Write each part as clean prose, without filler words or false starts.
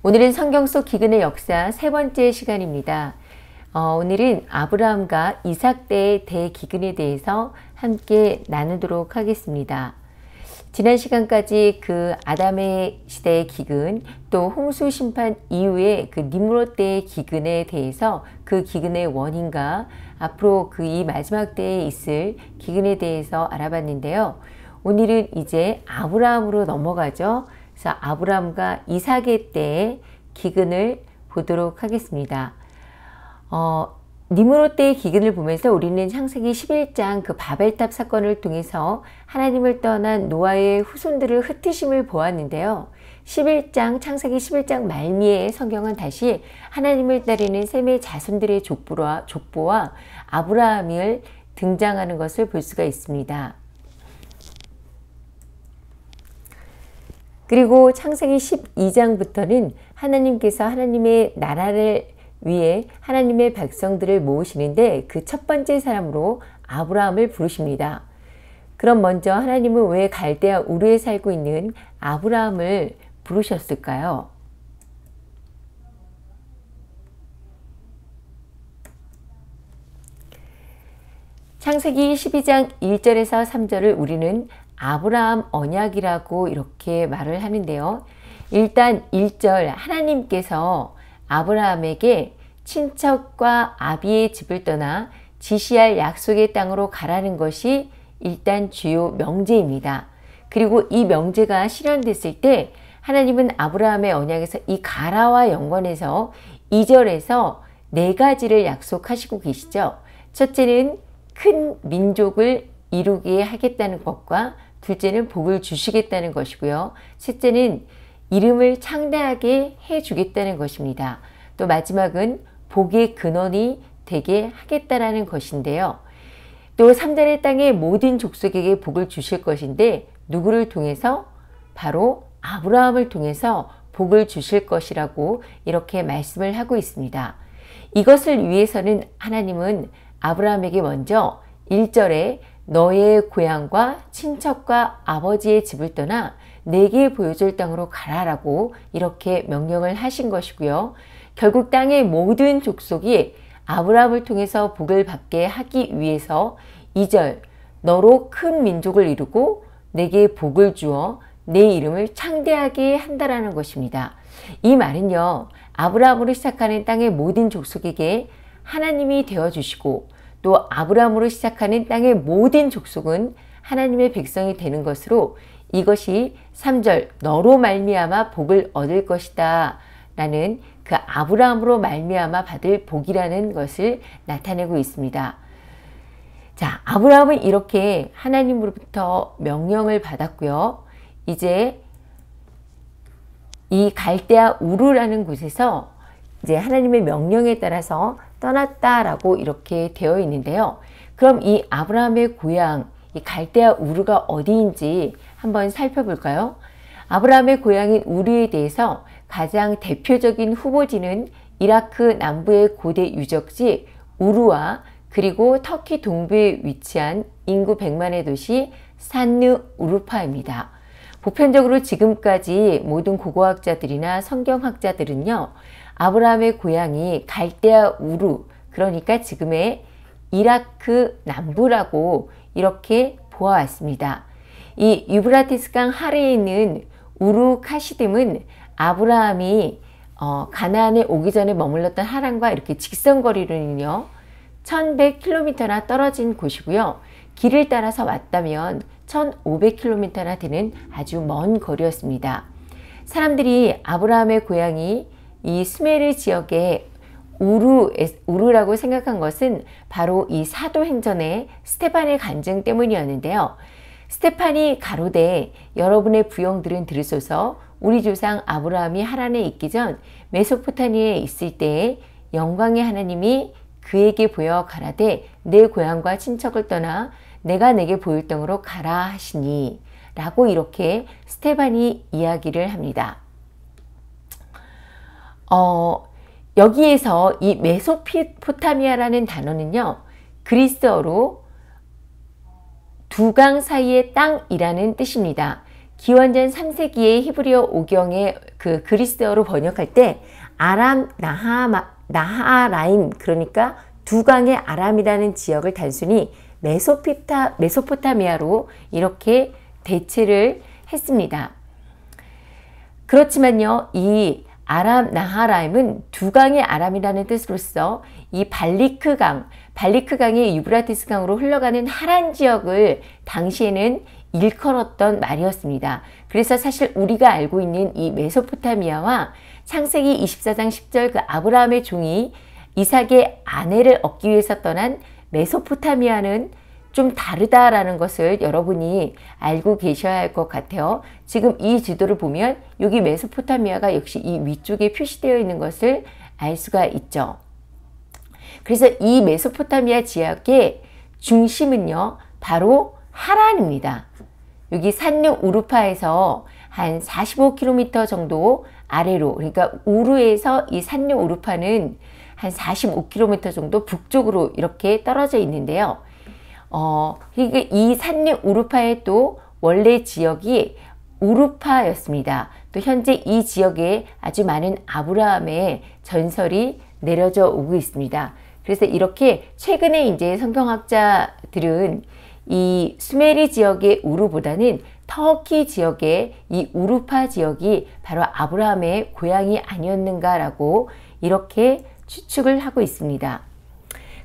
오늘은 성경 속 기근의 역사 세 번째 시간입니다. 오늘은 아브라함과 이삭 때의 대기근에 대해서 함께 나누도록 하겠습니다. 지난 시간까지 그 아담의 시대의 기근, 또 홍수 심판 이후의 그 니므롯 때의 기근에 대해서 그 기근의 원인과 앞으로 그 이 마지막 때에 있을 기근에 대해서 알아봤는데요. 오늘은 이제 아브라함으로 넘어가죠. 그래서 아브라함과 이삭의 때의 기근을 보도록 하겠습니다. 니므롯 때의 기근을 보면서 우리는 창세기 11장 그 바벨탑 사건을 통해서 하나님을 떠난 노아의 후손들을 흩으심을 보았는데요. 창세기 11장 말미에 성경은 다시 하나님을 따르는 셈의 자손들의 족보와 아브라함을 등장하는 것을 볼 수가 있습니다. 그리고 창세기 12장부터는 하나님께서 하나님의 나라를 위해 하나님의 백성들을 모으시는데 그 첫 번째 사람으로 아브라함을 부르십니다. 그럼 먼저 하나님은 왜 갈대아 우르에 살고 있는 아브라함을 부르셨을까요? 창세기 12장 1절에서 3절을 우리는 아브라함 언약이라고 이렇게 말을 하는데요. 일단 1절 하나님께서 아브라함에게 친척과 아비의 집을 떠나 지시할 약속의 땅으로 가라는 것이 일단 주요 명제입니다. 그리고 이 명제가 실현됐을 때 하나님은 아브라함의 언약에서 이 가라와 연관해서 2절에서 네 가지를 약속하시고 계시죠. 첫째는 큰 민족을 이루게 하겠다는 것과 둘째는 복을 주시겠다는 것이고요. 셋째는 이름을 창대하게 해주겠다는 것입니다. 또 마지막은 복의 근원이 되게 하겠다라는 것인데요. 또 3절의 땅의 모든 족속에게 복을 주실 것인데 누구를 통해서? 바로 아브라함을 통해서 복을 주실 것이라고 이렇게 말씀을 하고 있습니다. 이것을 위해서는 하나님은 아브라함에게 먼저 1절에 너의 고향과 친척과 아버지의 집을 떠나 내게 보여줄 땅으로 가라라고 이렇게 명령을 하신 것이고요. 결국 땅의 모든 족속이 아브라함을 통해서 복을 받게 하기 위해서 2절 너로 큰 민족을 이루고 내게 복을 주어 내 이름을 창대하게 한다라는 것입니다. 이 말은요. 아브라함으로 시작하는 땅의 모든 족속에게 하나님이 되어주시고 또 아브라함으로 시작하는 땅의 모든 족속은 하나님의 백성이 되는 것으로 이것이 3절 너로 말미암아 복을 얻을 것이다 라는 그 아브라함으로 말미암아 받을 복이라는 것을 나타내고 있습니다. 자, 아브라함은 이렇게 하나님으로부터 명령을 받았고요. 이제 이 갈대아 우르라는 곳에서 이제 하나님의 명령에 따라서 떠났다라고 이렇게 되어 있는데요. 그럼 이 아브라함의 고향, 이 갈대아 우르가 어디인지 한번 살펴볼까요? 아브라함의 고향인 우르에 대해서 가장 대표적인 후보지는 이라크 남부의 고대 유적지 우르와 그리고 터키 동부에 위치한 인구 100만의 도시 산느 우르파입니다. 보편적으로 지금까지 모든 고고학자들이나 성경학자들은요. 아브라함의 고향이 갈대아 우르, 그러니까 지금의 이라크 남부라고 이렇게 보아왔습니다. 이 유브라티스 강 하래에 있는 우르 카시딤은 아브라함이 가나안에 오기 전에 머물렀던 하란과 이렇게 직선거리로는요. 1100km나 떨어진 곳이고요. 길을 따라서 왔다면 1500km나 되는 아주 먼 거리였습니다. 사람들이 아브라함의 고향이 이 수메르 지역의 우르라고 생각한 것은 바로 이 사도행전의 스테반의 간증 때문이었는데요. 스테판이 가로되 여러분의 부형들은 들으소서 우리 조상 아브라함이 하란에 있기 전 메소포타미아에 있을 때에 영광의 하나님이 그에게 보여 가라되 내 고향과 친척을 떠나 내가 내게 보일 땅으로 가라 하시니 라고 이렇게 스테반이 이야기를 합니다. 여기에서 이 메소포타미아라는 단어는요. 그리스어로 두 강 사이의 땅이라는 뜻입니다. 기원전 3세기의 히브리어 오경의 그 그리스어로 번역할 때 아람 나하라임, 그러니까 두강의 아람이라는 지역을 단순히 메소포타미아로 이렇게 대체를 했습니다. 그렇지만요, 이 아람 나하라임은 두강의 아람이라는 뜻으로서 이 발리크강이 유브라티스 강으로 흘러가는 하란 지역을 당시에는 일컬었던 말이었습니다. 그래서 사실 우리가 알고 있는 이 메소포타미아와 창세기 24장 10절 그 아브라함의 종이 이삭의 아내를 얻기 위해서 떠난 메소포타미아는 좀 다르다라는 것을 여러분이 알고 계셔야 할 것 같아요. 지금 이 지도를 보면 여기 메소포타미아가 역시 이 위쪽에 표시되어 있는 것을 알 수가 있죠. 그래서 이 메소포타미아 지역의 중심은요, 바로 하란입니다. 여기 산맥 우르파에서 한 45km 정도 아래로, 그러니까 우르에서 이 산맥 우르파는 한 45km 정도 북쪽으로 이렇게 떨어져 있는데요. 이 산맥 우르파의 또 원래 지역이 우르파였습니다. 또 현재 이 지역에 아주 많은 아브라함의 전설이 내려져 오고 있습니다. 그래서 이렇게 최근에 이제 성경학자들은 이 수메리 지역의 우르보다는 터키 지역의 이 우르파 지역이 바로 아브라함의 고향이 아니었는가라고 이렇게 추측을 하고 있습니다.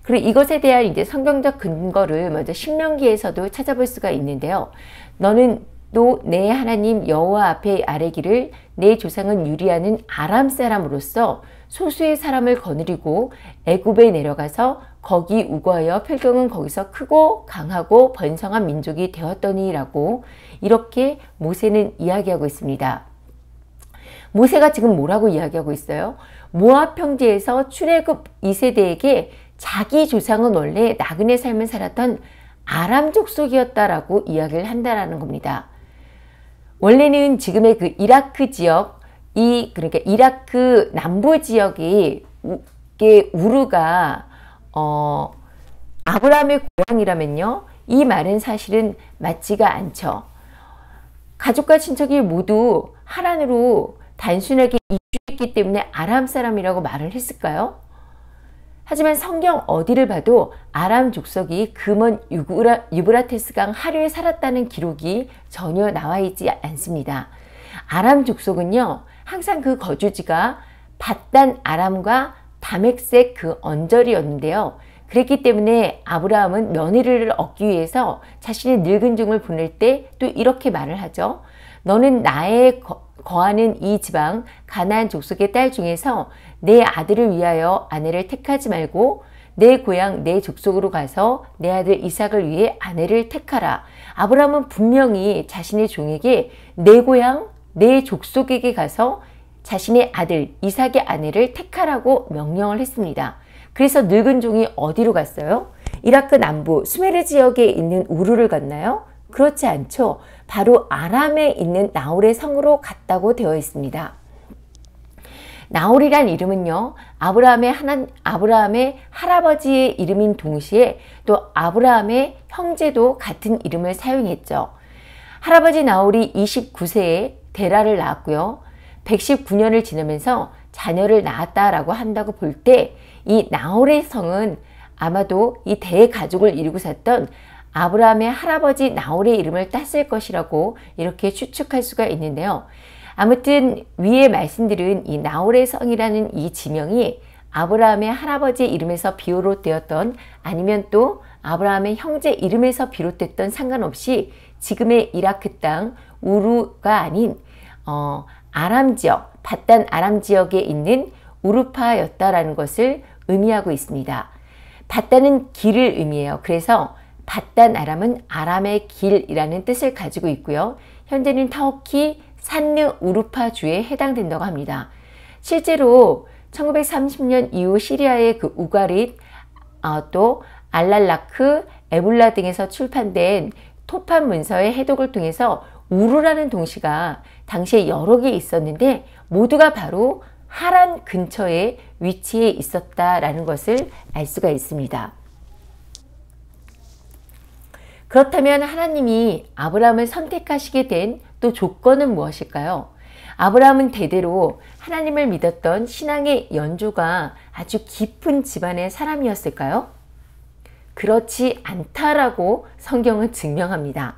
그리고 이것에 대한 이제 성경적 근거를 먼저 신명기에서도 찾아볼 수가 있는데요. 너는 또 내 하나님 여호와 앞에 아뢰기를 내 조상은 유리하는 아람 사람으로서 소수의 사람을 거느리고 애굽에 내려가서 거기 우거하여 필경은 거기서 크고 강하고 번성한 민족이 되었더니라고 이렇게 모세는 이야기하고 있습니다. 모세가 지금 뭐라고 이야기하고 있어요? 모압 평지에서 출애굽 2세대에게 자기 조상은 원래 나그네 삶을 살았던 아람 족속이었다라고 이야기를 한다라는 겁니다. 원래는 지금의 그 이라크 지역, 그러니까 이라크 남부 지역이 우르가 아브라함의 고향이라면요, 이 말은 사실은 맞지가 않죠. 가족과 친척이 모두 하란으로 단순하게 이주했기 때문에 아람 사람이라고 말을 했을까요? 하지만 성경 어디를 봐도 아람 족속이 금원 유브라테스 강 하류에 살았다는 기록이 전혀 나와 있지 않습니다. 아람 족속은요, 항상 그 거주지가 밧단 아람과 다멕색 그 언저리였는데요. 그랬기 때문에 아브라함은 며느리를 얻기 위해서 자신의 늙은 종을 보낼 때 또 이렇게 말을 하죠. 너는 나의 거하는 이 지방 가나안 족속의 딸 중에서 내 아들을 위하여 아내를 택하지 말고 내 고향 내 족속으로 가서 내 아들 이삭을 위해 아내를 택하라. 아브라함은 분명히 자신의 종에게 내 고향 내 족속에게 가서 자신의 아들 이삭의 아내를 택하라고 명령을 했습니다. 그래서 늙은 종이 어디로 갔어요? 이라크 남부 수메르 지역에 있는 우르를 갔나요? 그렇지 않죠. 바로 아람에 있는 나홀의 성으로 갔다고 되어 있습니다. 나홀이란 이름은요, 아브라함의 할아버지의 이름인 동시에 또 아브라함의 형제도 같은 이름을 사용했죠. 할아버지 나홀이 29세에 데라를 낳았고요. 119년을 지나면서 자녀를 낳았다라고 한다고 볼 때 이 나홀의 성은 아마도 이 대가족을 이루고 살던 아브라함의 할아버지 나홀의 이름을 땄을 것이라고 이렇게 추측할 수가 있는데요. 아무튼 위에 말씀드린 이 나홀의 성이라는 이 지명이 아브라함의 할아버지 이름에서 비롯되었던 아니면 또 아브라함의 형제 이름에서 비롯됐던 상관없이 지금의 이라크 땅 우르가 아닌 아람 지역, 밧단 아람 지역에 있는 우르파였다라는 것을 의미하고 있습니다. 밧단은 길을 의미해요. 그래서 밧단 아람은 아람의 길이라는 뜻을 가지고 있고요. 현재는 터키 산르 우르파 주에 해당된다고 합니다. 실제로 1930년 이후 시리아의 그 우가릿, 또 알랄라크, 에불라 등에서 출판된 토판 문서의 해독을 통해서 우르라는 동시가 당시에 여러 개 있었는데 모두가 바로 하란 근처에 위치해 있었다라는 것을 알 수가 있습니다. 그렇다면 하나님이 아브라함을 선택하시게 된 또 조건은 무엇일까요? 아브라함은 대대로 하나님을 믿었던 신앙의 연조가 아주 깊은 집안의 사람이었을까요? 그렇지 않다라고 성경은 증명합니다.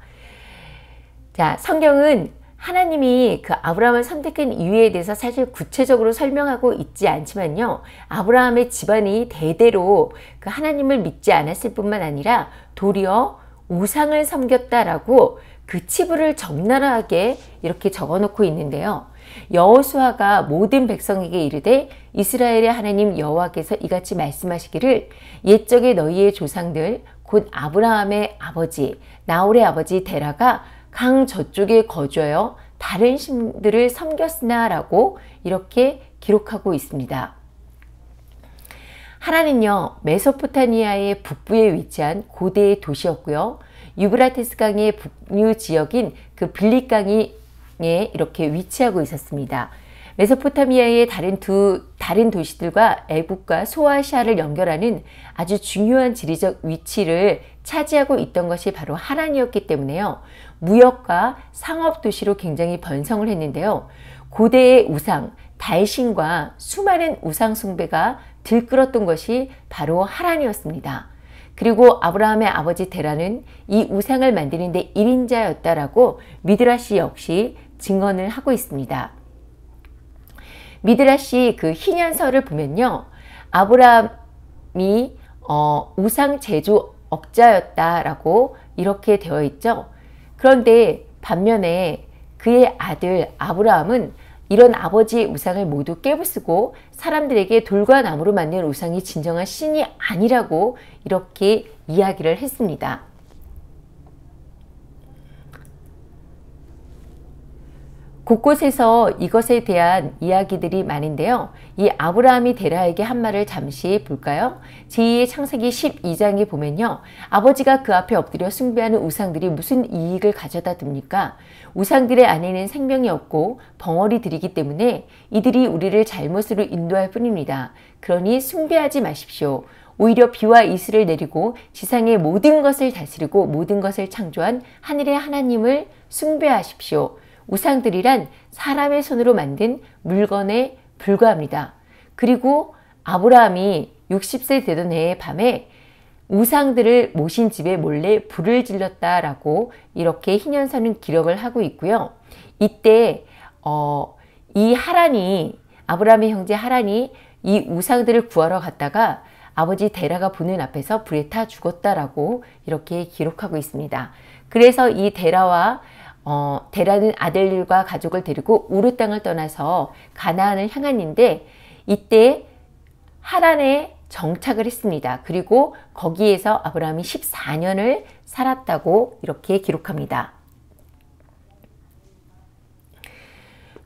자, 성경은 하나님이 그 아브라함을 선택한 이유에 대해서 사실 구체적으로 설명하고 있지 않지만요. 아브라함의 집안이 대대로 그 하나님을 믿지 않았을 뿐만 아니라 도리어 우상을 섬겼다라고 그 치부를 적나라하게 이렇게 적어놓고 있는데요. 여호수아가 모든 백성에게 이르되 이스라엘의 하나님 여호와께서 이같이 말씀하시기를 옛적에 너희의 조상들 곧 아브라함의 아버지 나홀의 아버지 데라가 강 저쪽에 거주하여 다른 신들을 섬겼으나 라고 이렇게 기록하고 있습니다. 하란은요, 메소포타미아의 북부에 위치한 고대의 도시였고요. 유브라테스 강의 북류 지역인 그 빌립강에 이렇게 위치하고 있었습니다. 메소포타미아의 다른 도시들과 애국과 소아시아를 연결하는 아주 중요한 지리적 위치를 차지하고 있던 것이 바로 하란이었기 때문에요. 무역과 상업 도시로 굉장히 번성을 했는데요. 고대의 우상, 달신과 수많은 우상 숭배가 들끓었던 것이 바로 하란이었습니다. 그리고 아브라함의 아버지 데라는 이 우상을 만드는 데 1인자였다라고 미드라시 역시 증언을 하고 있습니다. 미드라시 그 희년설을 보면요. 아브라함이 우상 제조 억자였다라고 이렇게 되어 있죠. 그런데 반면에 그의 아들 아브라함은 이런 아버지의 우상을 모두 깨부수고 사람들에게 돌과 나무로 만든 우상이 진정한 신이 아니라고 이렇게 이야기를 했습니다. 곳곳에서 이것에 대한 이야기들이 많은데요. 이 아브라함이 데라에게 한 말을 잠시 볼까요? 제2의 창세기 12장에 보면요. 아버지가 그 앞에 엎드려 숭배하는 우상들이 무슨 이익을 가져다 둡니까? 우상들의 안에는 생명이 없고 벙어리들이기 때문에 이들이 우리를 잘못으로 인도할 뿐입니다. 그러니 숭배하지 마십시오. 오히려 비와 이슬을 내리고 지상의 모든 것을 다스리고 모든 것을 창조한 하늘의 하나님을 숭배하십시오. 우상들이란 사람의 손으로 만든 물건에 불과합니다. 그리고 아브라함이 60세 되던 해의 밤에 우상들을 모신 집에 몰래 불을 질렀다라고 이렇게 희년서는 기록을 하고 있고요. 이때 이 하란이 아브라함의 형제 하란이 이 우상들을 구하러 갔다가 아버지 데라가 보는 앞에서 불에 타 죽었다라고 이렇게 기록하고 있습니다. 그래서 이 데라는 아들과 가족을 데리고 우르 땅을 떠나서 가나안을 향했는데 이때 하란에 정착을 했습니다. 그리고 거기에서 아브라함이 14년을 살았다고 이렇게 기록합니다.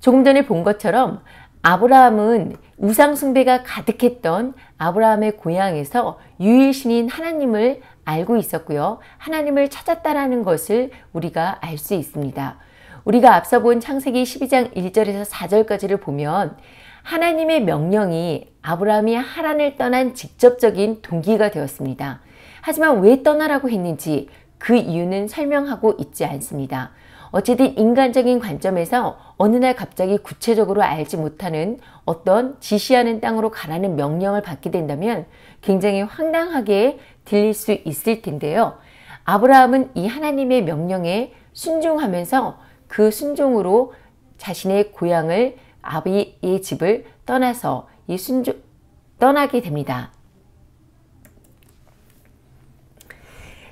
조금 전에 본 것처럼 아브라함은 우상 숭배가 가득했던 아브라함의 고향에서 유일신인 하나님을 알고 있었고요. 하나님을 찾았다라는 것을 우리가 알 수 있습니다. 우리가 앞서 본 창세기 12장 1절에서 4절까지를 보면 하나님의 명령이 아브라함이 하란을 떠난 직접적인 동기가 되었습니다. 하지만 왜 떠나라고 했는지 그 이유는 설명하고 있지 않습니다. 어쨌든 인간적인 관점에서 어느 날 갑자기 구체적으로 알지 못하는 어떤 지시하는 땅으로 가라는 명령을 받게 된다면 굉장히 황당하게 들릴 수 있을 텐데요. 아브라함은 이 하나님의 명령에 순종하면서 그 순종으로 자신의 고향을 아비의 집을 떠나서 떠나게 됩니다.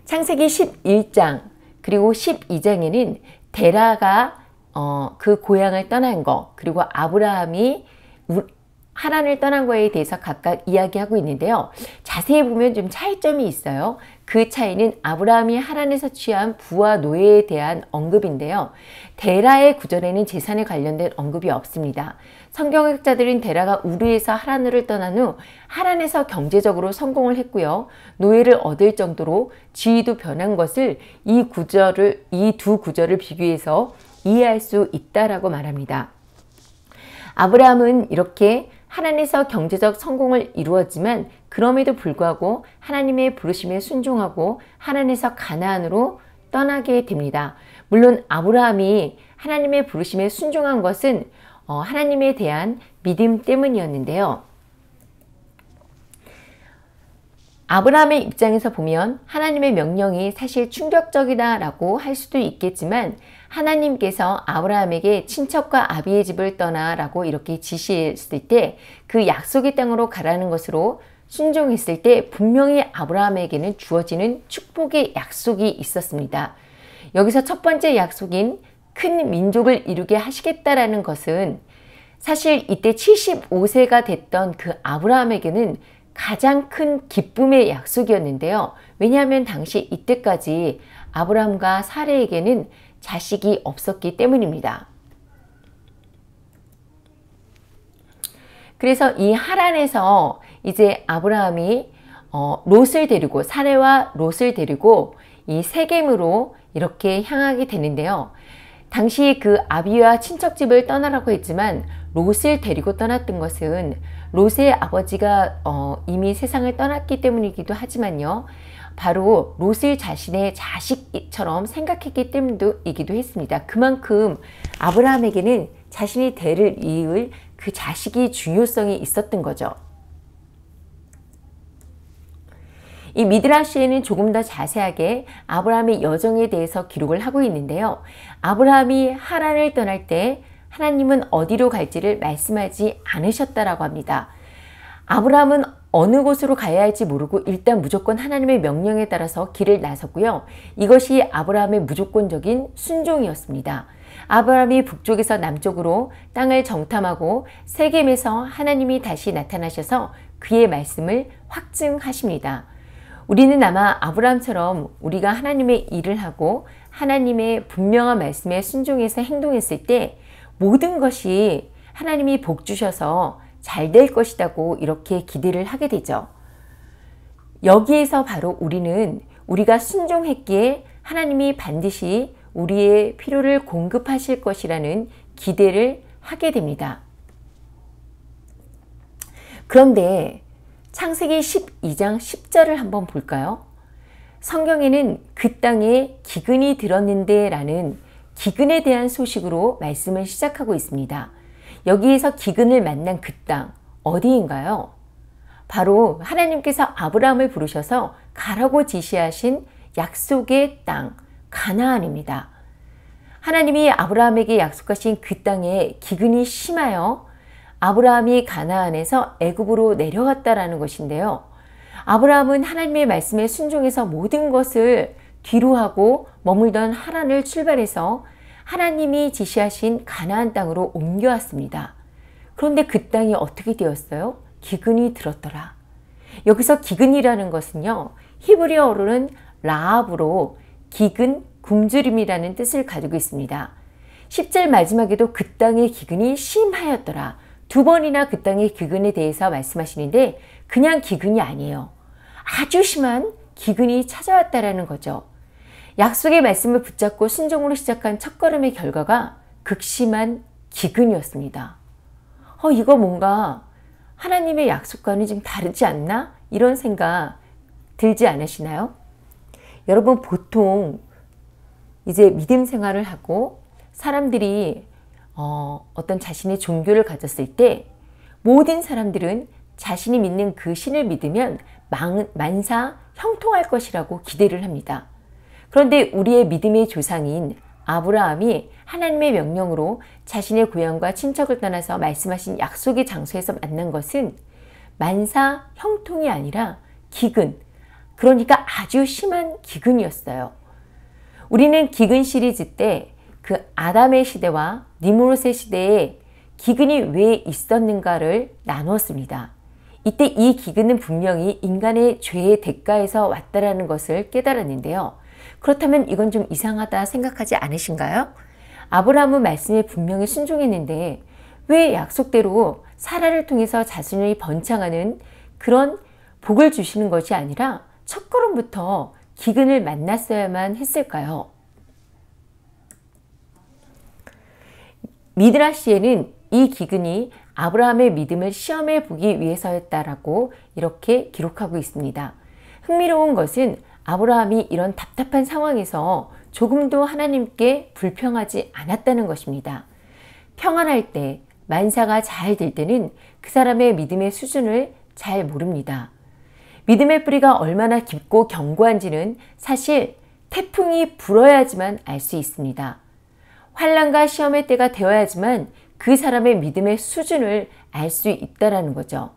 창세기 11장 그리고 12장에는 데라가 그 고향을 떠난 거 그리고 아브라함이 하란을 떠난 거에 대해서 각각 이야기하고 있는데요. 자세히 보면 좀 차이점이 있어요. 그 차이는 아브라함이 하란에서 취한 부와 노예에 대한 언급인데요. 데라의 구절에는 재산에 관련된 언급이 없습니다. 성경학자들은 데라가 우르에서 하란으로 떠난 후 하란에서 경제적으로 성공을 했고요. 노예를 얻을 정도로 지위도 변한 것을 이 두 구절을 비교해서 이해할 수 있다라고 말합니다. 아브라함은 이렇게 하란에서 경제적 성공을 이루었지만 그럼에도 불구하고 하나님의 부르심에 순종하고 하란에서 가나안으로 떠나게 됩니다. 물론 아브라함이 하나님의 부르심에 순종한 것은 하나님에 대한 믿음 때문이었는데요. 아브라함의 입장에서 보면 하나님의 명령이 사실 충격적이다라고 할 수도 있겠지만 하나님께서 아브라함에게 친척과 아비의 집을 떠나라고 이렇게 지시했을 때 그 약속의 땅으로 가라는 것으로 순종했을 때 분명히 아브라함에게는 주어지는 축복의 약속이 있었습니다. 여기서 첫 번째 약속인 큰 민족을 이루게 하시겠다라는 것은 사실 이때 75세가 됐던 그 아브라함에게는 가장 큰 기쁨의 약속이었는데요. 왜냐하면 당시 이때까지 아브라함과 사레에게는 자식이 없었기 때문입니다. 그래서 이 하란에서 이제 아브라함이 롯을 데리고 사레와 롯을 데리고 이 세겜으로 이렇게 향하게 되는데요. 당시 그 아비와 친척집을 떠나라고 했지만 롯을 데리고 떠났던 것은 롯의 아버지가 이미 세상을 떠났기 때문이기도 하지만요. 바로 롯을 자신의 자식처럼 생각했기 때문이기도 했습니다. 그만큼 아브라함에게는 자신이 대를 이을 그 자식이 중요성이 있었던 거죠. 이 미드라시에는 조금 더 자세하게 아브라함의 여정에 대해서 기록을 하고 있는데요. 아브라함이 하란을 떠날 때 하나님은 어디로 갈지를 말씀하지 않으셨다라고 합니다. 아브라함은 어느 곳으로 가야 할지 모르고 일단 무조건 하나님의 명령에 따라서 길을 나섰고요. 이것이 아브라함의 무조건적인 순종이었습니다. 아브라함이 북쪽에서 남쪽으로 땅을 정탐하고 세겜에서 하나님이 다시 나타나셔서 그의 말씀을 확증하십니다. 우리는 아마 아브라함처럼 우리가 하나님의 일을 하고 하나님의 분명한 말씀에 순종해서 행동했을 때 모든 것이 하나님이 복 주셔서 잘 될 것이라고 이렇게 기대를 하게 되죠. 여기에서 바로 우리가 순종했기에 하나님이 반드시 우리의 필요를 공급하실 것이라는 기대를 하게 됩니다. 그런데 창세기 12장 10절을 한번 볼까요? 성경에는 그 땅에 기근이 들었는데 라는 기근에 대한 소식으로 말씀을 시작하고 있습니다. 여기에서 기근을 만난 그 땅 어디인가요? 바로 하나님께서 아브라함을 부르셔서 가라고 지시하신 약속의 땅 가나안입니다. 하나님이 아브라함에게 약속하신 그 땅에 기근이 심하여 아브라함이 가나안에서 애굽으로 내려갔다라는 것인데요. 아브라함은 하나님의 말씀에 순종해서 모든 것을 뒤로하고 머물던 하란을 출발해서 하나님이 지시하신 가나안 땅으로 옮겨왔습니다. 그런데 그 땅이 어떻게 되었어요? 기근이 들었더라. 여기서 기근이라는 것은요, 히브리어로는 라합으로 기근, 굶주림이라는 뜻을 가지고 있습니다. 10절 마지막에도 그 땅의 기근이 심하였더라. 두 번이나 그 땅의 기근에 대해서 말씀하시는데 그냥 기근이 아니에요. 아주 심한 기근이 찾아왔다라는 거죠. 약속의 말씀을 붙잡고 순종으로 시작한 첫걸음의 결과가 극심한 기근이었습니다. 이거 뭔가 하나님의 약속과는 좀 다르지 않나? 이런 생각 들지 않으시나요? 여러분, 보통 이제 믿음 생활을 하고 사람들이 어떤 자신의 종교를 가졌을 때 모든 사람들은 자신이 믿는 그 신을 믿으면 만사 형통할 것이라고 기대를 합니다. 그런데 우리의 믿음의 조상인 아브라함이 하나님의 명령으로 자신의 고향과 친척을 떠나서 말씀하신 약속의 장소에서 만난 것은 만사 형통이 아니라 기근, 그러니까 아주 심한 기근이었어요. 우리는 기근 시리즈 때 그 아담의 시대와 니므롯의 시대에 기근이 왜 있었는가를 나누었습니다. 이때 이 기근은 분명히 인간의 죄의 대가에서 왔다라는 것을 깨달았는데요. 그렇다면 이건 좀 이상하다 생각하지 않으신가요? 아브라함은 말씀에 분명히 순종했는데 왜 약속대로 사라를 통해서 자손이 번창하는 그런 복을 주시는 것이 아니라 첫걸음부터 기근을 만났어야만 했을까요? 미드라시에는 이 기근이 아브라함의 믿음을 시험해 보기 위해서였다라고 이렇게 기록하고 있습니다. 흥미로운 것은 아브라함이 이런 답답한 상황에서 조금도 하나님께 불평하지 않았다는 것입니다. 평안할 때, 만사가 잘 될 때는 그 사람의 믿음의 수준을 잘 모릅니다. 믿음의 뿌리가 얼마나 깊고 견고한지는 사실 태풍이 불어야지만 알 수 있습니다. 환난과 시험의 때가 되어야지만 그 사람의 믿음의 수준을 알 수 있다는 거죠.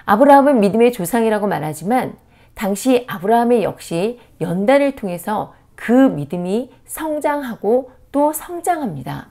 아브라함은 믿음의 조상이라고 말하지만 당시 아브라함의 역시 연단을 통해서 그 믿음이 성장하고 또 성장합니다.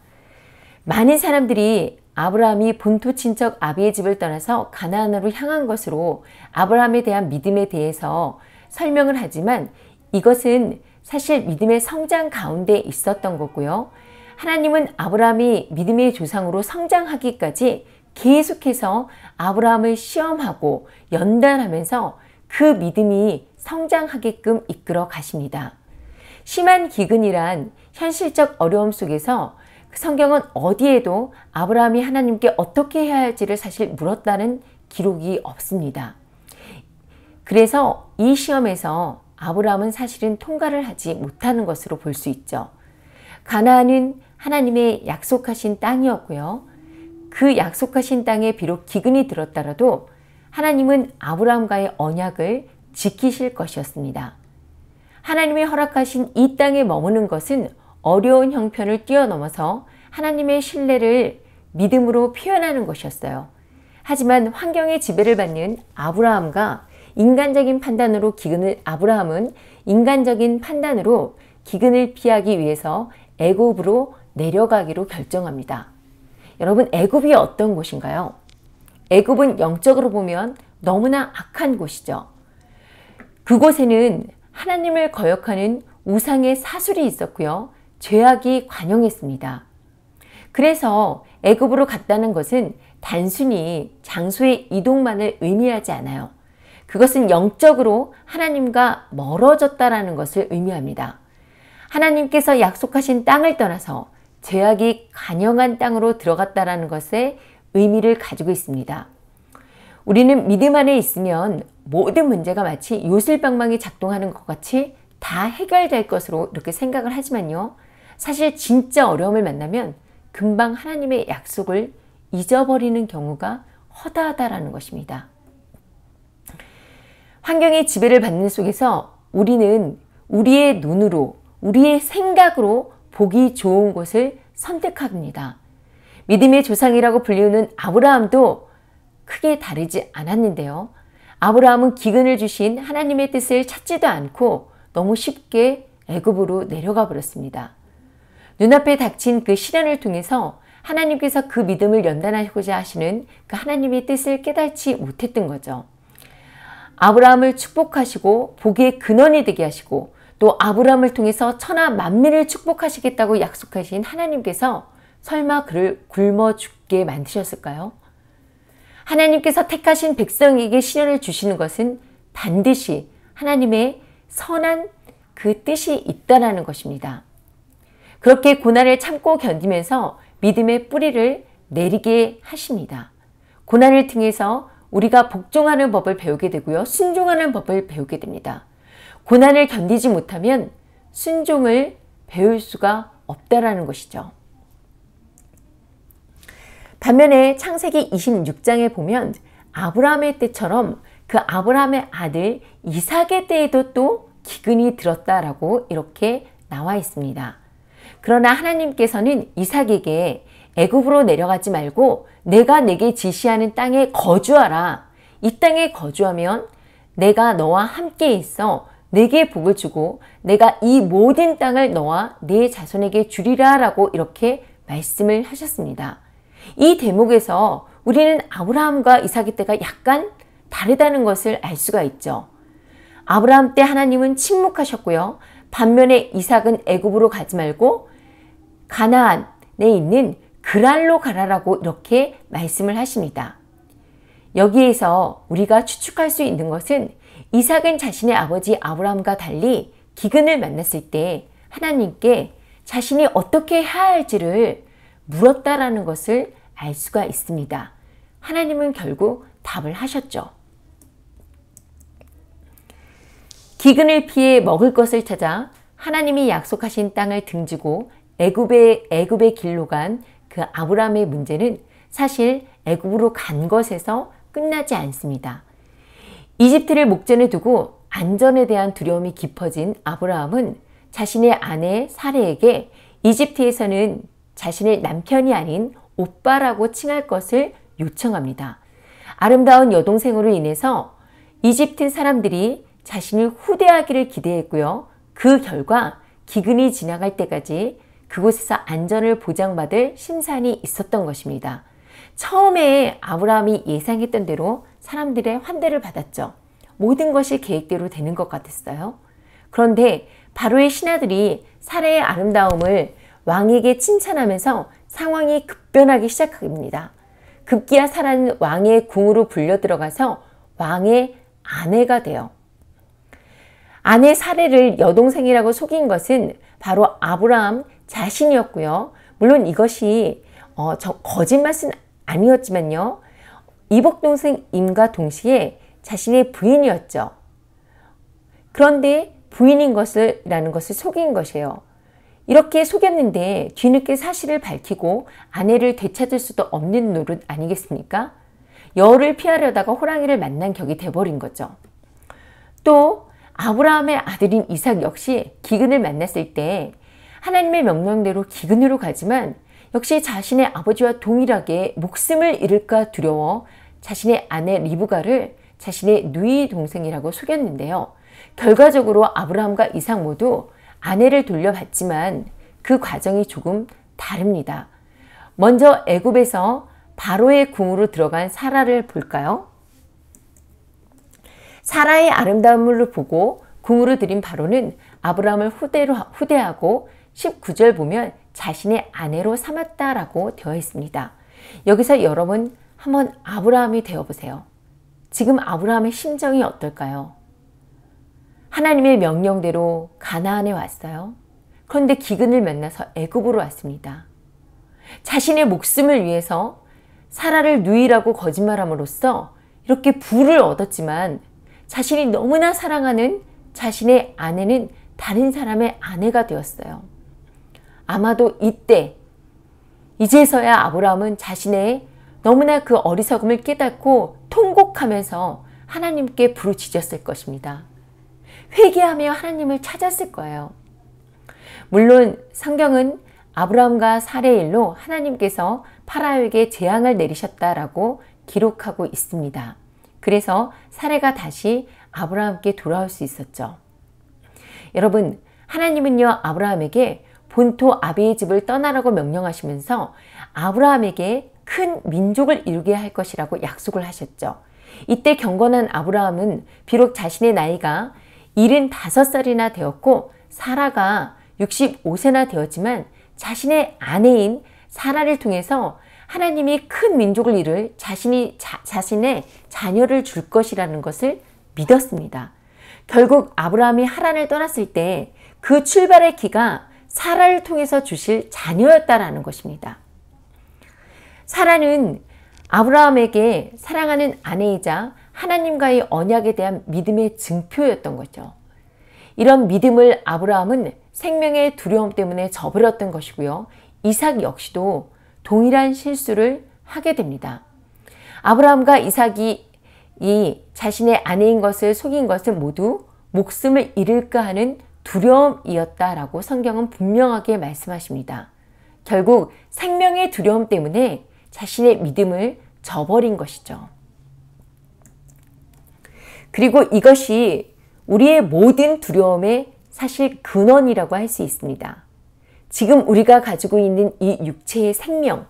많은 사람들이 아브라함이 본토 친척 아비의 집을 떠나서 가나안으로 향한 것으로 아브라함에 대한 믿음에 대해서 설명을 하지만 이것은 사실 믿음의 성장 가운데 있었던 거고요. 하나님은 아브라함이 믿음의 조상으로 성장하기까지 계속해서 아브라함을 시험하고 연단하면서 그 믿음이 성장하게끔 이끌어 가십니다. 심한 기근이란 현실적 어려움 속에서 성경은 어디에도 아브라함이 하나님께 어떻게 해야 할지를 사실 물었다는 기록이 없습니다. 그래서 이 시험에서 아브라함은 사실은 통과를 하지 못하는 것으로 볼 수 있죠. 가나안은 하나님의 약속하신 땅이었고요. 그 약속하신 땅에 비록 기근이 들었더라도 하나님은 아브라함과의 언약을 지키실 것이었습니다. 하나님이 허락하신 이 땅에 머무는 것은 어려운 형편을 뛰어넘어서 하나님의 신뢰를 믿음으로 표현하는 것이었어요. 하지만 환경의 지배를 받는 아브라함은 인간적인 판단으로 기근을 피하기 위해서 애굽으로 내려가기로 결정합니다. 여러분, 애굽이 어떤 곳인가요? 애굽은 영적으로 보면 너무나 악한 곳이죠. 그곳에는 하나님을 거역하는 우상의 사술이 있었고요. 죄악이 관영했습니다. 그래서 애굽으로 갔다는 것은 단순히 장소의 이동만을 의미하지 않아요. 그것은 영적으로 하나님과 멀어졌다라는 것을 의미합니다. 하나님께서 약속하신 땅을 떠나서 죄악이 관영한 땅으로 들어갔다라는 것에 의미를 가지고 있습니다. 우리는 믿음 안에 있으면 모든 문제가 마치 요술방망이 작동하는 것 같이 다 해결될 것으로 이렇게 생각을 하지만요. 사실 진짜 어려움을 만나면 금방 하나님의 약속을 잊어버리는 경우가 허다하다라는 것입니다. 환경의 지배를 받는 속에서 우리는 우리의 눈으로, 우리의 생각으로 보기 좋은 곳을 선택합니다. 믿음의 조상이라고 불리우는 아브라함도 크게 다르지 않았는데요. 아브라함은 기근을 주신 하나님의 뜻을 찾지도 않고 너무 쉽게 애굽으로 내려가 버렸습니다. 눈앞에 닥친 그 시련을 통해서 하나님께서 그 믿음을 연단하고자 하시는 그 하나님의 뜻을 깨닫지 못했던 거죠. 아브라함을 축복하시고 복의 근원이 되게 하시고 또 아브라함을 통해서 천하 만민을 축복하시겠다고 약속하신 하나님께서 설마 그를 굶어 죽게 만드셨을까요? 하나님께서 택하신 백성에게 시련을 주시는 것은 반드시 하나님의 선한 그 뜻이 있다라는 것입니다. 그렇게 고난을 참고 견디면서 믿음의 뿌리를 내리게 하십니다. 고난을 통해서 우리가 복종하는 법을 배우게 되고요. 순종하는 법을 배우게 됩니다. 고난을 견디지 못하면 순종을 배울 수가 없다라는 것이죠. 반면에 창세기 26장에 보면 아브라함의 때처럼 그 아브라함의 아들 이삭의 때에도 또 기근이 들었다라고 이렇게 나와 있습니다. 그러나 하나님께서는 이삭에게 애굽으로 내려가지 말고 내가 내게 지시하는 땅에 거주하라. 이 땅에 거주하면 내가 너와 함께 있어 내게 복을 주고 내가 이 모든 땅을 너와 네 자손에게 주리라 라고 이렇게 말씀을 하셨습니다. 이 대목에서 우리는 아브라함과 이삭의 때가 약간 다르다는 것을 알 수가 있죠. 아브라함 때 하나님은 침묵하셨고요. 반면에 이삭은 애굽으로 가지 말고 가나안에 있는 그랄로 가라라고 이렇게 말씀을 하십니다. 여기에서 우리가 추측할 수 있는 것은 이삭은 자신의 아버지 아브라함과 달리 기근을 만났을 때 하나님께 자신이 어떻게 해야 할지를 물었다라는 것을 알 수가 있습니다. 하나님은 결국 답을 하셨죠. 기근을 피해 먹을 것을 찾아 하나님이 약속하신 땅을 등지고 애굽의 길로 간 그 아브라함의 문제는 사실 애굽으로 간 것에서 끝나지 않습니다. 이집트를 목전에 두고 안전에 대한 두려움이 깊어진 아브라함은 자신의 아내 사레에게 이집트에서는 자신의 남편이 아닌 오빠라고 칭할 것을 요청합니다. 아름다운 여동생으로 인해서 이집트 사람들이 자신을 후대하기를 기대했고요. 그 결과 기근이 지나갈 때까지 그곳에서 안전을 보장받을 심산이 있었던 것입니다. 처음에 아브라함이 예상했던 대로 사람들의 환대를 받았죠. 모든 것이 계획대로 되는 것 같았어요. 그런데 바로의 신하들이 사레의 아름다움을 왕에게 칭찬하면서 상황이 급변하기 시작합니다. 급기야 사라는 왕의 궁으로 불려 들어가서 왕의 아내가 돼요. 아내 사레를 여동생이라고 속인 것은 바로 아브라함 자신이었고요. 물론 이것이 거짓말은 아니었지만요. 이복동생임과 동시에 자신의 부인이었죠. 그런데 부인인 것이라는 것을 속인 것이에요. 이렇게 속였는데 뒤늦게 사실을 밝히고 아내를 되찾을 수도 없는 노릇 아니겠습니까? 여우를 피하려다가 호랑이를 만난 격이 돼버린 거죠. 또 아브라함의 아들인 이삭 역시 기근을 만났을 때 하나님의 명령대로 기근으로 가지만 역시 자신의 아버지와 동일하게 목숨을 잃을까 두려워 자신의 아내 리브가를 자신의 누이 동생이라고 속였는데요. 결과적으로 아브라함과 이삭 모두 아내를 돌려받지만 그 과정이 조금 다릅니다. 먼저 애굽에서 바로의 궁으로 들어간 사라를 볼까요? 사라의 아름다움을 보고 궁으로 들인 바로는 아브라함을 후대하고 19절 보면 자신의 아내로 삼았다라고 되어 있습니다. 여기서 여러분 한번 아브라함이 되어보세요. 지금 아브라함의 심정이 어떨까요? 하나님의 명령대로 가나안에 왔어요. 그런데 기근을 만나서 애굽으로 왔습니다. 자신의 목숨을 위해서 사라를 누이라고 거짓말함으로써 이렇게 부를 얻었지만 자신이 너무나 사랑하는 자신의 아내는 다른 사람의 아내가 되었어요. 아마도 이때 이제서야 아브라함은 자신의 너무나 그 어리석음을 깨닫고 통곡하면서 하나님께 부르짖었을 것입니다. 회개하며 하나님을 찾았을 거예요. 물론 성경은 아브라함과 사레의 일로 하나님께서 파라오에게 재앙을 내리셨다라고 기록하고 있습니다. 그래서 사레가 다시 아브라함께 돌아올 수 있었죠. 여러분, 하나님은요 아브라함에게 본토 아비의 집을 떠나라고 명령하시면서 아브라함에게 큰 민족을 이루게 할 것이라고 약속을 하셨죠. 이때 경건한 아브라함은 비록 자신의 나이가 75살이나 되었고 사라가 65세나 되었지만 자신의 아내인 사라를 통해서 하나님이 큰 민족을 이룰 자신의 자녀를 줄 것이라는 것을 믿었습니다. 결국 아브라함이 하란을 떠났을 때 그 출발의 기가 사라를 통해서 주실 자녀였다라는 것입니다. 사라는 아브라함에게 사랑하는 아내이자 하나님과의 언약에 대한 믿음의 증표였던 거죠. 이런 믿음을 아브라함은 생명의 두려움 때문에 저버렸던 것이고요. 이삭 역시도 동일한 실수를 하게 됩니다. 아브라함과 이삭이 자신의 아내인 것을 속인 것은 모두 목숨을 잃을까 하는 두려움이었다라고 성경은 분명하게 말씀하십니다. 결국 생명의 두려움 때문에 자신의 믿음을 저버린 것이죠. 그리고 이것이 우리의 모든 두려움의 사실 근원이라고 할 수 있습니다. 지금 우리가 가지고 있는 이 육체의 생명,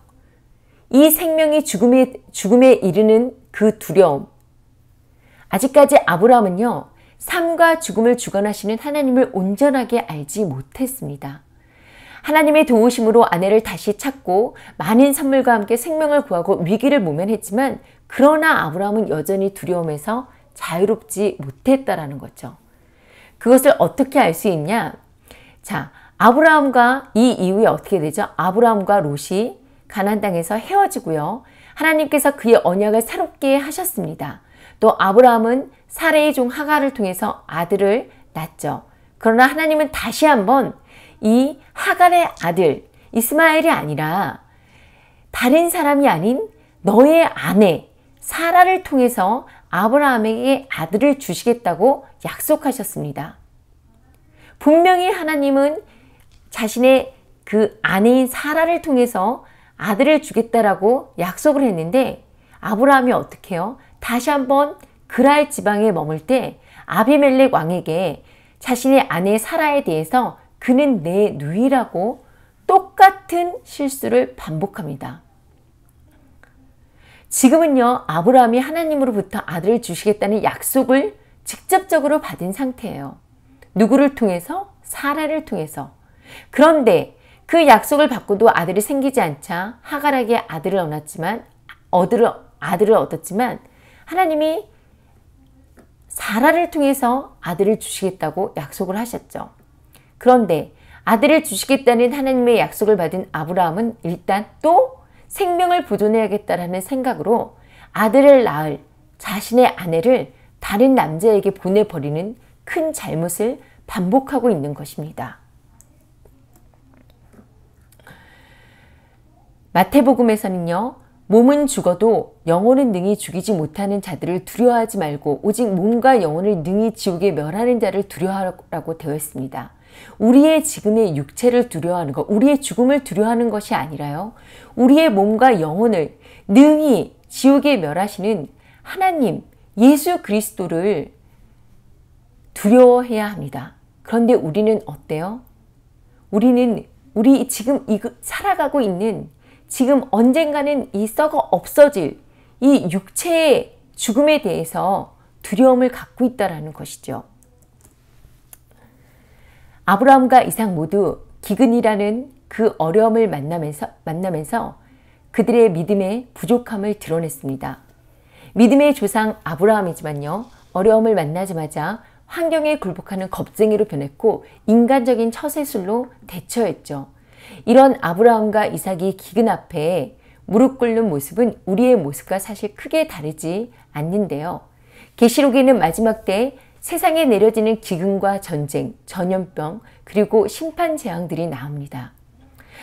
이 생명이 죽음에 이르는 그 두려움. 아직까지 아브라함은요, 삶과 죽음을 주관하시는 하나님을 온전하게 알지 못했습니다. 하나님의 도우심으로 아내를 다시 찾고 많은 선물과 함께 생명을 구하고 위기를 모면했지만 그러나 아브라함은 여전히 두려움에서 자유롭지 못했다라는 거죠. 그것을 어떻게 알 수 있냐? 자, 아브라함과 이 이후에 어떻게 되죠? 아브라함과 롯이 가나안 땅에서 헤어지고요. 하나님께서 그의 언약을 새롭게 하셨습니다. 또 아브라함은 사레의 종 하갈을 통해서 아들을 낳죠. 그러나 하나님은 다시 한번 이 하갈의 아들 이스마엘이 아니라 다른 사람이 아닌 너의 아내 사라를 통해서 아브라함에게 아들을 주시겠다고 약속하셨습니다. 분명히 하나님은 자신의 그 아내인 사라를 통해서 아들을 주겠다라고 약속을 했는데 아브라함이 어떻게 해요? 다시 한번 그랄 지방에 머물 때 아비멜렉 왕에게 자신의 아내 사라에 대해서 그는 내 누이라고 똑같은 실수를 반복합니다. 지금은요, 아브라함이 하나님으로부터 아들을 주시겠다는 약속을 직접적으로 받은 상태예요. 누구를 통해서? 사라를 통해서. 그런데 그 약속을 받고도 아들이 생기지 않자 하갈에게 아들을 얻었지만 하나님이 사라를 통해서 아들을 주시겠다고 약속을 하셨죠. 그런데 아들을 주시겠다는 하나님의 약속을 받은 아브라함은 일단 또 생명을 보존해야겠다라는 생각으로 아들을 낳을 자신의 아내를 다른 남자에게 보내버리는 큰 잘못을 반복하고 있는 것입니다. 마태복음에서는요. 몸은 죽어도 영혼은 능히 죽이지 못하는 자들을 두려워하지 말고 오직 몸과 영혼을 능히 지옥에 멸하는 자를 두려워하라고 되어 있습니다. 우리의 지금의 육체를 두려워하는 것, 우리의 죽음을 두려워하는 것이 아니라요. 우리의 몸과 영혼을 능히 지옥에 멸하시는 하나님, 예수 그리스도를 두려워해야 합니다. 그런데 우리는 어때요? 우리 지금 살아가고 있는 지금 언젠가는 이 썩어 없어질 이 육체의 죽음에 대해서 두려움을 갖고 있다는 것이죠. 아브라함과 이삭 모두 기근이라는 그 어려움을 만나면서 그들의 믿음의 부족함을 드러냈습니다. 믿음의 조상 아브라함이지만요. 어려움을 만나자마자 환경에 굴복하는 겁쟁이로 변했고 인간적인 처세술로 대처했죠. 이런 아브라함과 이삭이 기근 앞에 무릎 꿇는 모습은 우리의 모습과 사실 크게 다르지 않는데요. 계시록에는 마지막 때 세상에 내려지는 기근과 전쟁, 전염병, 그리고 심판 재앙들이 나옵니다.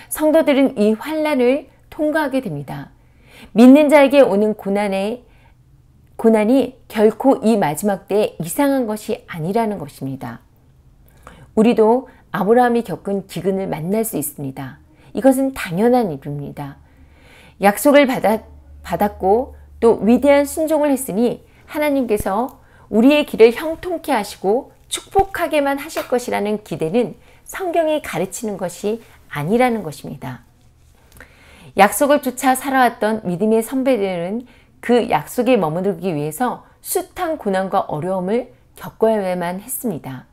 성도들은 이 환난을 통과하게 됩니다. 믿는 자에게 오는 고난이 결코 이 마지막 때에 이상한 것이 아니라는 것입니다. 우리도 아브라함이 겪은 기근을 만날 수 있습니다. 이것은 당연한 일입니다. 약속을 받았고 또 위대한 순종을 했으니 하나님께서 우리의 길을 형통케 하시고 축복하게만 하실 것이라는 기대는 성경이 가르치는 것이 아니라는 것입니다. 약속을 쫓아 살아왔던 믿음의 선배들은 그 약속에 머무르기 위해서 숱한 고난과 어려움을 겪어야만 했습니다.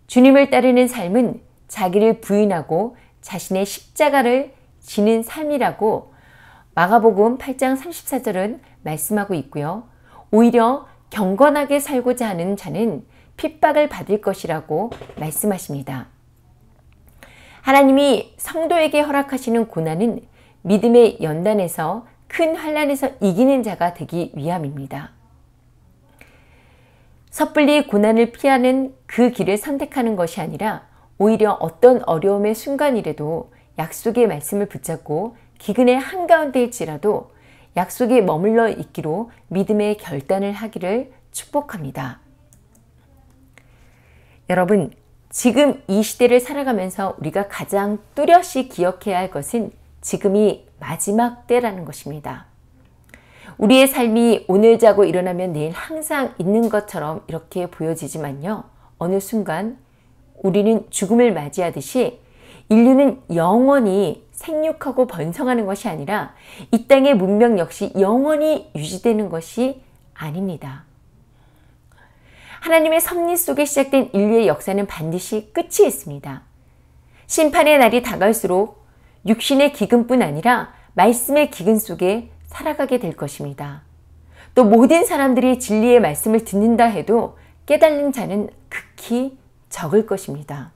주님을 따르는 삶은 자기를 부인하고 자신의 십자가를 지는 삶이라고 마가복음 8장 34절은 말씀하고 있고요. 오히려 경건하게 살고자 하는 자는 핍박을 받을 것이라고 말씀하십니다. 하나님이 성도에게 허락하시는 고난은 믿음의 연단에서 큰 환난에서 이기는 자가 되기 위함입니다. 섣불리 고난을 피하는 그 길을 선택하는 것이 아니라 오히려 어떤 어려움의 순간이라도 약속의 말씀을 붙잡고 기근의 한가운데일지라도 약속에 머물러 있기로 믿음의 결단을 하기를 축복합니다. 여러분, 지금 이 시대를 살아가면서 우리가 가장 뚜렷이 기억해야 할 것은 지금이 마지막 때라는 것입니다. 우리의 삶이 오늘 자고 일어나면 내일 항상 있는 것처럼 이렇게 보여지지만요. 어느 순간 우리는 죽음을 맞이하듯이 인류는 영원히 생육하고 번성하는 것이 아니라 이 땅의 문명 역시 영원히 유지되는 것이 아닙니다. 하나님의 섭리 속에 시작된 인류의 역사는 반드시 끝이 있습니다. 심판의 날이 다가올수록 육신의 기근뿐 아니라 말씀의 기근 속에 살아가게 될 것입니다. 또 모든 사람들이 진리의 말씀을 듣는다 해도 깨달는 자는 극히 적을 것입니다.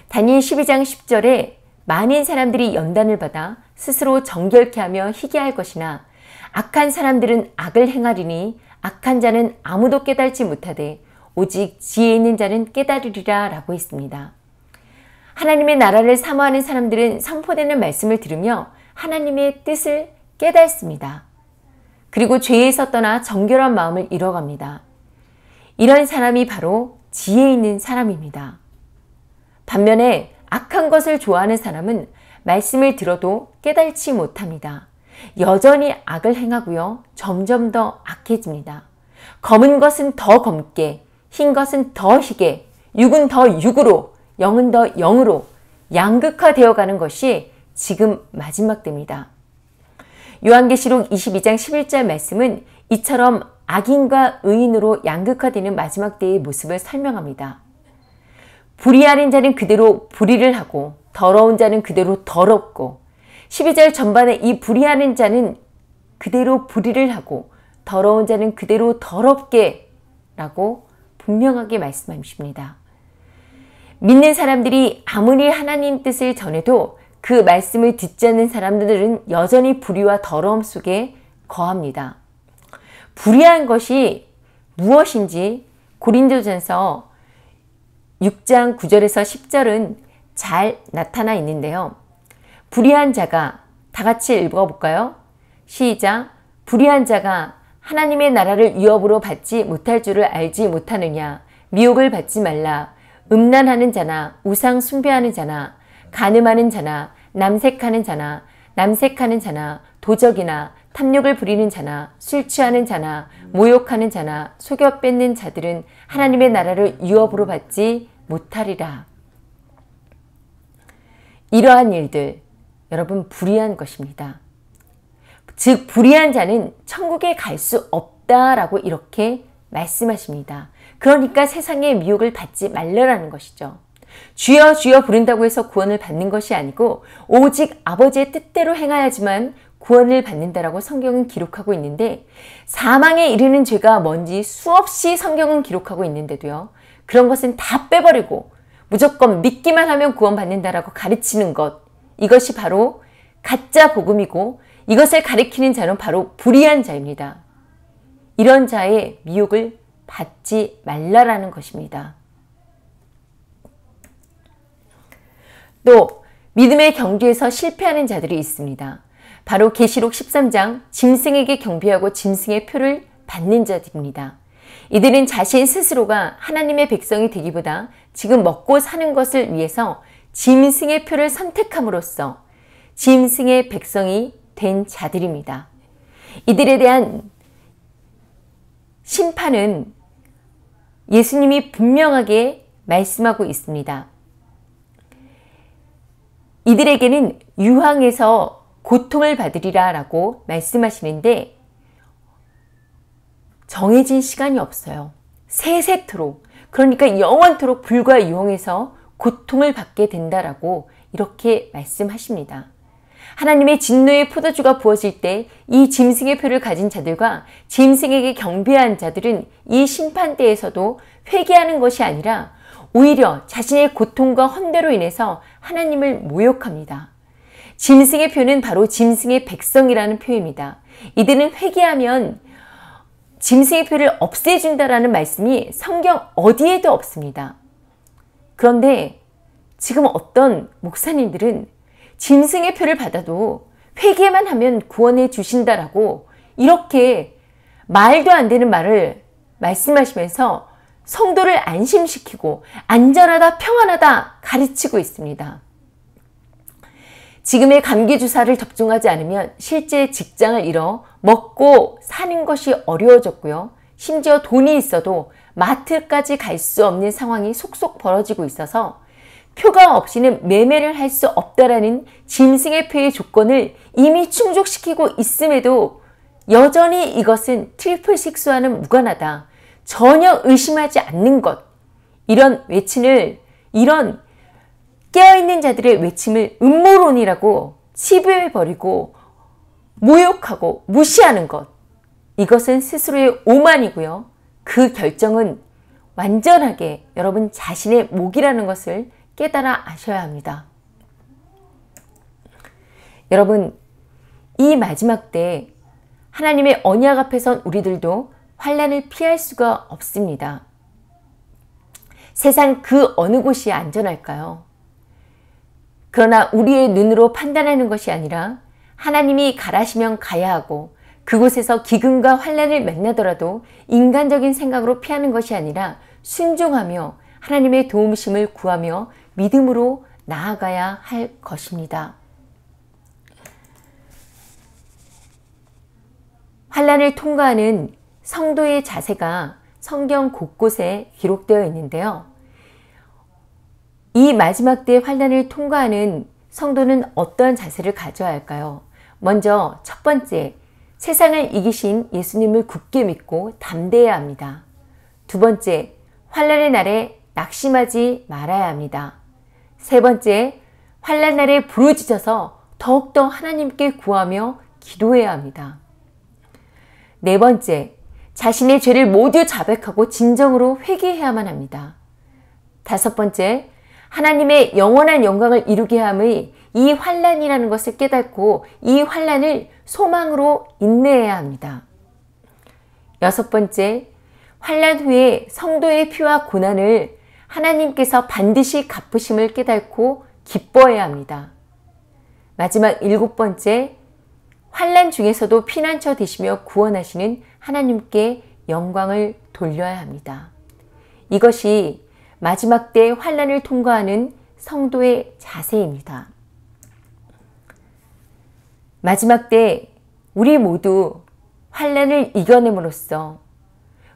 다니엘 12장 10절에 많은 사람들이 연단을 받아 스스로 정결케 하며 희귀할 것이나 악한 사람들은 악을 행하리니 악한 자는 아무도 깨달지 못하되 오직 지혜 있는 자는 깨달으리라 라고 했습니다. 하나님의 나라를 사모하는 사람들은 선포되는 말씀을 들으며 하나님의 뜻을 깨닫습니다. 그리고 죄에서 떠나 정결한 마음을 잃어갑니다. 이런 사람이 바로 지혜 있는 사람입니다. 반면에 악한 것을 좋아하는 사람은 말씀을 들어도 깨달지 못합니다. 여전히 악을 행하고요. 점점 더 악해집니다. 검은 것은 더 검게, 흰 것은 더 희게, 육은 더 육으로, 영은 더 영으로 양극화되어 가는 것이 지금 마지막 때입니다. 요한계시록 22장 11절 말씀은 이처럼 악인과 의인으로 양극화되는 마지막 때의 모습을 설명합니다. 불의하는 자는 그대로 불의를 하고 더러운 자는 그대로 더럽고 12절 전반에 이 불의하는 자는 그대로 불의를 하고 더러운 자는 그대로 더럽게 라고 분명하게 말씀하십니다. 믿는 사람들이 아무리 하나님 뜻을 전해도 그 말씀을 듣지 않는 사람들은 여전히 불의와 더러움 속에 거합니다. 불의한 것이 무엇인지 고린도전서 6장 9절에서 10절은 잘 나타나 있는데요. 불의한 자가, 다 같이 읽어볼까요? 시작. 불의한 자가 하나님의 나라를 위협으로 받지 못할 줄을 알지 못하느냐. 미혹을 받지 말라. 음란하는 자나 우상 숭배하는 자나 간음하는 자나 남색하는 자나 도적이나 탐욕을 부리는 자나 술 취하는 자나 모욕하는 자나 속여 뺏는 자들은 하나님의 나라를 유업으로 받지 못하리라. 이러한 일들 여러분 불의한 것입니다. 즉 불의한 자는 천국에 갈 수 없다라고 이렇게 말씀하십니다. 그러니까 세상의 미혹을 받지 말라라는 것이죠. 주여 주여 부른다고 해서 구원을 받는 것이 아니고 오직 아버지의 뜻대로 행하야지만 구원을 받는다라고 성경은 기록하고 있는데 사망에 이르는 죄가 뭔지 수없이 성경은 기록하고 있는데도요. 그런 것은 다 빼버리고 무조건 믿기만 하면 구원받는다라고 가르치는 것, 이것이 바로 가짜 복음이고 이것을 가리키는 자는 바로 불의한 자입니다. 이런 자의 미혹을 받지 말라라는 것입니다. 또 믿음의 경주에서 실패하는 자들이 있습니다. 바로 계시록 13장 짐승에게 경배하고 짐승의 표를 받는 자들입니다. 이들은 자신 스스로가 하나님의 백성이 되기보다 지금 먹고 사는 것을 위해서 짐승의 표를 선택함으로써 짐승의 백성이 된 자들입니다. 이들에 대한 심판은 예수님이 분명하게 말씀하고 있습니다. 이들에게는 유황에서 고통을 받으리라 라고 말씀하시는데 정해진 시간이 없어요. 세세토록, 그러니까 영원토록 불과 유황에서 고통을 받게 된다라고 이렇게 말씀하십니다. 하나님의 진노의 포도주가 부어질 때 이 짐승의 표를 가진 자들과 짐승에게 경배한 자들은 이 심판대에서도 회개하는 것이 아니라 오히려 자신의 고통과 헌대로 인해서 하나님을 모욕합니다. 짐승의 표는 바로 짐승의 백성이라는 표입니다. 이들은 회개하면 짐승의 표를 없애준다라는 말씀이 성경 어디에도 없습니다. 그런데 지금 어떤 목사님들은 짐승의 표를 받아도 회개만 하면 구원해 주신다라고 이렇게 말도 안 되는 말을 말씀하시면서 성도를 안심시키고 안전하다, 평안하다 가르치고 있습니다. 지금의 감기 주사를 접종하지 않으면 실제 직장을 잃어 먹고 사는 것이 어려워졌고요. 심지어 돈이 있어도 마트까지 갈 수 없는 상황이 속속 벌어지고 있어서 표가 없이는 매매를 할 수 없다라는 짐승의 표의 조건을 이미 충족시키고 있음에도 여전히 이것은 트리플 식스와는 무관하다. 전혀 의심하지 않는 것. 이런 외침을, 이런 깨어있는 자들의 외침을 음모론이라고 치부해버리고 모욕하고 무시하는 것. 이것은 스스로의 오만이고요. 그 결정은 완전하게 여러분 자신의 목이라는 것을 깨달아 아셔야 합니다. 여러분, 이 마지막 때 하나님의 언약 앞에 선 우리들도 환난을 피할 수가 없습니다. 세상 그 어느 곳이 안전할까요? 그러나 우리의 눈으로 판단하는 것이 아니라 하나님이 가라시면 가야 하고 그곳에서 기근과 환난을 만나더라도 인간적인 생각으로 피하는 것이 아니라 순종하며 하나님의 도움심을 구하며 믿음으로 나아가야 할 것입니다. 환난을 통과하는 성도의 자세가 성경 곳곳에 기록되어 있는데요. 이 마지막 때의 환난을 통과하는 성도는 어떠한 자세를 가져야 할까요? 먼저 첫 번째, 세상을 이기신 예수님을 굳게 믿고 담대해야 합니다. 두 번째, 환난의 날에 낙심하지 말아야 합니다. 세 번째, 환난 날에 부르짖어서 더욱더 하나님께 구하며 기도해야 합니다. 네 번째, 자신의 죄를 모두 자백하고 진정으로 회개해야만 합니다. 다섯 번째, 하나님의 영원한 영광을 이루게 함의 이 환난이라는 것을 깨닫고 이 환난을 소망으로 인내해야 합니다. 여섯 번째, 환난 후에 성도의 피와 고난을 하나님께서 반드시 갚으심을 깨닫고 기뻐해야 합니다. 마지막 일곱 번째, 환난 중에서도 피난처 되시며 구원하시는 하나님께 영광을 돌려야 합니다. 이것이 마지막 때 환난을 통과하는 성도의 자세입니다. 마지막 때 우리 모두 환난을 이겨냄으로써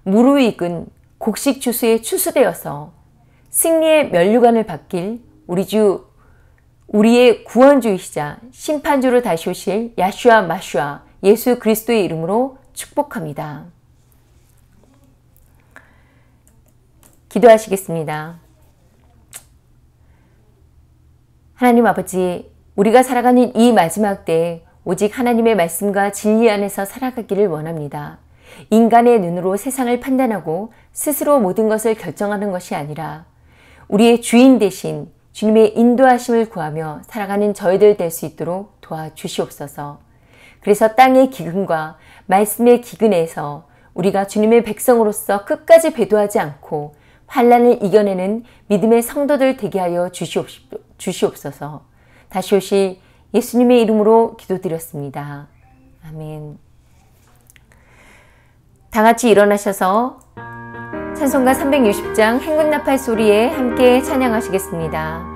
무르익은 곡식 추수에 추수되어서 승리의 면류관을 받길 우리의 구원주이시자 심판주로 다시 오실 야슈아 마슈아 예수 그리스도의 이름으로 축복합니다. 기도하시겠습니다. 하나님 아버지, 우리가 살아가는 이 마지막 때에 오직 하나님의 말씀과 진리 안에서 살아가기를 원합니다. 인간의 눈으로 세상을 판단하고 스스로 모든 것을 결정하는 것이 아니라 우리의 주인 대신 주님의 인도하심을 구하며 살아가는 저희들 될 수 있도록 도와주시옵소서. 그래서 땅의 기근과 말씀의 기근에서 우리가 주님의 백성으로서 끝까지 배도하지 않고 환난을 이겨내는 믿음의 성도들 되게 하여 주시옵소서. 다시 오실 예수님의 이름으로 기도드렸습니다. 아멘. 다 같이 일어나셔서 찬송가 360장 행군나팔 소리에 함께 찬양하시겠습니다.